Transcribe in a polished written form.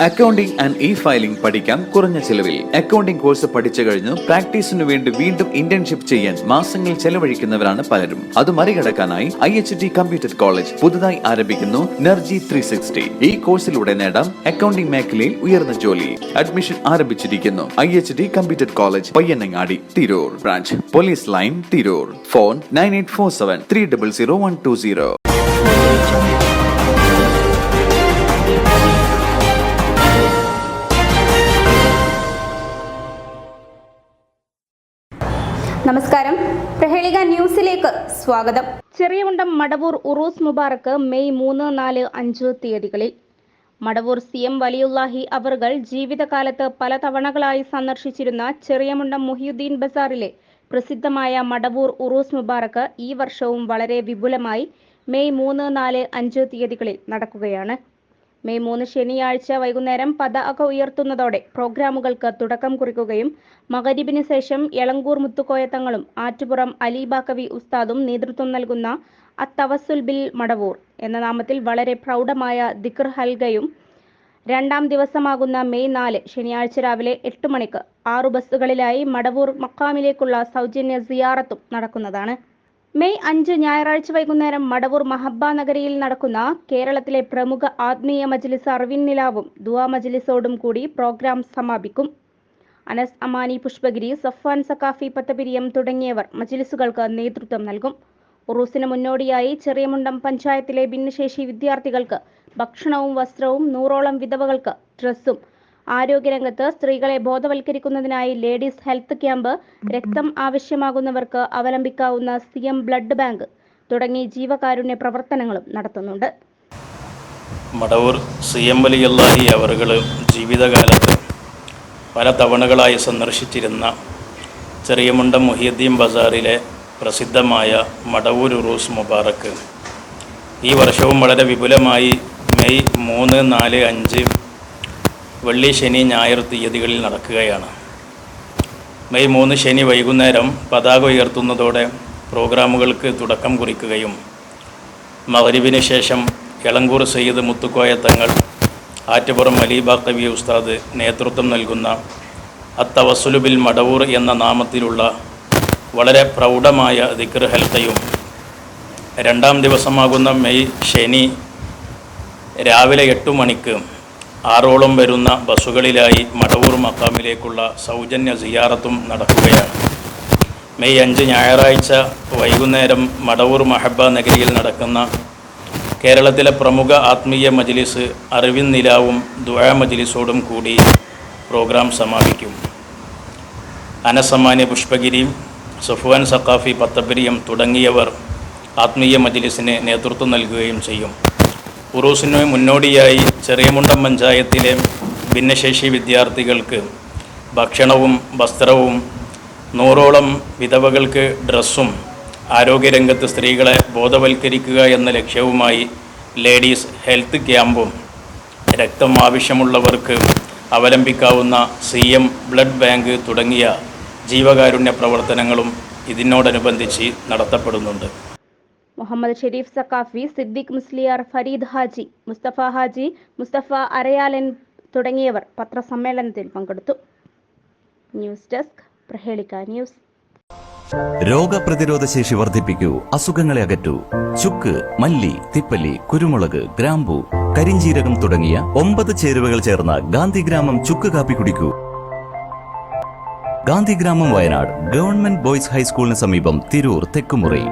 Accounting and e-filing പഠിക്കാം കുറഞ്ഞ ചിലവിൽ. അക്കൗണ്ടിംഗ് കോഴ്സ് പഠിച്ചു കഴിഞ്ഞ് പ്രാക്ടീസിനു വേണ്ടി വീണ്ടും ഇന്റേൺഷിപ്പ് ചെയ്യാൻ മാസങ്ങൾ ചെലവഴിക്കുന്നവരാണ് പലരും. അത് മറികടക്കാനായി IHT കമ്പ്യൂട്ടർ കോളേജ് പുതുതായി ആരംഭിക്കുന്നു NERGY 360. ഈ കോഴ്സിലൂടെ നേടാം അക്കൗണ്ടിംഗ് മേഖലയിൽ ഉയർന്ന ജോലി. അഡ്മിഷൻ ആരംഭിച്ചിരിക്കുന്നു. IHT computer college, Payyanangadi, Tirur. Branch police line, Tirur. Phone 9847 300 120. നമസ്കാരം, പ്രഹേളിക ന്യൂസിലേക്ക് സ്വാഗതം. ചെറിയമുണ്ടം മടവൂർ ഉറൂസ് മുബാറക്ക് മെയ് 3, 4, 5 തീയതികളിൽ. മടവൂർ CM വലിയുല്ലാഹി അവറുകൾ ജീവിതകാലത്ത് പല തവണകളായി സന്ദർശിച്ചിരുന്ന ചെറിയമുണ്ടം മുഹിയുദ്ദീൻ ബസാറിലെ പ്രസിദ്ധമായ മടവൂർ ഉറൂസ് മുബാറക്ക് ഈ വർഷവും വളരെ വിപുലമായി മെയ് 3, 4, 5 തീയതികളിൽ നടക്കുകയാണ്. മെയ് 3 ശനിയാഴ്ച വൈകുന്നേരം പതാക ഉയർത്തുന്നതോടെ പ്രോഗ്രാമുകൾക്ക് തുടക്കം കുറിക്കുകയും മഗ്‌രിബിന് ശേഷം എളങ്കൂർ മുത്തുക്കോയ തങ്ങളും ആറ്റുപുറം അലിബാക്കവി ഉസ്താദും നേതൃത്വം നൽകുന്ന അത്തവസ്സുൽ ബിൽ മടവൂർ എന്ന നാമത്തിൽ വളരെ പ്രൗഢമായ ദിക്ർ ഹൽഗയും രണ്ടാം ദിവസമാകുന്ന മെയ് 4 ശനിയാഴ്ച രാവിലെ 8 മണിക്ക് 6 ബസ്സുകളിലായി മടവൂർ മക്കാമിലേക്കുള്ള സൗജന്യ സിയാറത്തും നടക്കുന്നതാണ്. മെയ് 5 ഞായറാഴ്ച വൈകുന്നേരം മടവൂർ മഹബ്ബ നഗരിയിൽ നടക്കുന്ന കേരളത്തിലെ പ്രമുഖ ആത്മീയ മജ്ലിസ് അറിവിൻ നിലാവും ദുആ മജ്ലിസോടും കൂടി പ്രോഗ്രാം സമാപിക്കും. അനസ് അമാനി പുഷ്പഗിരി, സഫ്വാൻ സഖാഫി പത്തപിരിയം തുടങ്ങിയവർ മജ്ലിസുകൾക്ക് നേതൃത്വം നൽകും. ഉറൂസിന് മുന്നോടിയായി ചെറിയമുണ്ടം പഞ്ചായത്തിലെ ഭിന്നശേഷി വിദ്യാർത്ഥികൾക്ക് ഭക്ഷണവും വസ്ത്രവും, 100ഓളം വിധവകൾക്ക് ഡ്രസ്സും, ആരോഗ്യരംഗത്ത് സ്ത്രീകളെ ബോധവൽക്കരിക്കുന്നതിനായി ലേഡീസ് ഹെൽത്ത് ക്യാമ്പ്, രക്തം ആവശ്യമാകുന്നവർക്ക് അവലംബിക്കാവുന്ന CM ബ്ലഡ് ബാങ്ക് തുടങ്ങി ജീവകാരുണ്യ പ്രവർത്തനങ്ങളും നടത്തുന്നുണ്ട്. മടവൂർ CM വലിയുല്ലാഹി അവറുകൾ ജീവിതകാലത്ത് പല തവണകളായി സന്ദർശിച്ചിരുന്ന ചെറിയമുണ്ടം മുഹിയുദ്ദീൻ ബസാറിലെ പ്രസിദ്ധമായ മടവൂർ ഉറൂസ് മുബാറക്ക് ഈ വർഷവും വളരെ വിപുലമായി മെയ് 3, 4, 5 വെള്ളി, ശനി, ഞായർ തീയതികളിൽ നടക്കുകയാണ്. മെയ് 3 ശനി വൈകുന്നേരം പതാക ഉയർത്തുന്നതോടെ പ്രോഗ്രാമുകൾക്ക് തുടക്കം കുറിക്കുകയും മഗ്‌രിബിന് ശേഷം എളങ്കൂർ സയ്യിദ് മുത്തുക്കോയ തങ്ങൾ, ആറ്റുപുറം അലിബാക്കവി ഉസ്താദ് നേതൃത്വം നൽകുന്ന അത്തവസ്സുൽ ബിൽ മടവൂർ എന്ന നാമത്തിലുള്ള വളരെ പ്രൗഢമായ ദിക്ർ ഹൽഖയും രണ്ടാം ദിവസമാകുന്ന മെയ് ശനി രാവിലെ 8 മണിക്ക് 6ഓളം വരുന്ന ബസ്സുകളിലായി മടവൂർ മക്കാമിലേക്കുള്ള സൗജന്യ സിയാറത്തും നടക്കുകയാണ്. മെയ് 5 ഞായറാഴ്ച വൈകുന്നേരം മടവൂർ മഹബ്ബ നഗരിയിൽ നടക്കുന്ന കേരളത്തിലെ പ്രമുഖ ആത്മീയ മജ്ലിസ് അറിവിൻ നിലാവും ദുആ മജ്ലിസോടും കൂടി പ്രോഗ്രാം സമാപിക്കും. അനസ് അമാനി പുഷ്പഗിരി, സഫ്വാൻ സഖാഫി പത്തപിരിയം തുടങ്ങിയവർ ആത്മീയ മജ്ലിസിന് നേതൃത്വം നൽകുകയും ചെയ്യും. ഉറൂസിന് മുന്നോടിയായി ചെറിയമുണ്ടം പഞ്ചായത്തിലെ ഭിന്നശേഷി വിദ്യാർത്ഥികൾക്ക് ഭക്ഷണവും വസ്ത്രവും, 100ഓളം വിധവകൾക്ക് ഡ്രസ്സും, ആരോഗ്യരംഗത്ത് സ്ത്രീകളെ ബോധവൽക്കരിക്കുക എന്ന ലക്ഷ്യവുമായി ലേഡീസ് ഹെൽത്ത് ക്യാമ്പും, രക്തം ആവശ്യമുള്ളവർക്ക് അവലംബിക്കാവുന്ന CM ബ്ലഡ് ബാങ്ക് തുടങ്ങിയ ജീവകാരുണ്യ പ്രവർത്തനങ്ങളും ഇതിനോടനുബന്ധിച്ച് നടത്തപ്പെടുന്നുണ്ട്. മുഹമ്മദ് ഷെരീഫ് സഖാഫി, സിദ്ദിഖ് മുസ്ലിയാർ, ഫരീദ് ഹാജി, മുസ്തഫ ഹാജി, മുസ്തഫ അരയാലൻ തുടങ്ങിയവർ പത്രസമ്മേളനത്തിൽ പങ്കെടുത്തു. News desk, Prahelika news. രോഗപ്രതിരോധ ശേഷി വർദ്ധിപ്പിക്കൂ, അസുഖങ്ങളെ അകറ്റൂ. ചുക്ക്, മല്ലി, തിപ്പല്ലി, കുരുമുളക്, ഗ്രാമ്പു, കരിഞ്ജീരകം തുടങ്ങിയ 9 ചേരുവകൾ ചേർന്ന ഗാന്ധിഗ്രാമം ചുക്ക് കാപ്പി കുടിക്കൂ. ഗാന്ധിഗ്രാമം, വയനാട്, ഗവൺമെന്റ് ബോയ്സ് ഹൈസ്കൂളിന് സമീപം, തിരൂർ, തെക്കുമുറി.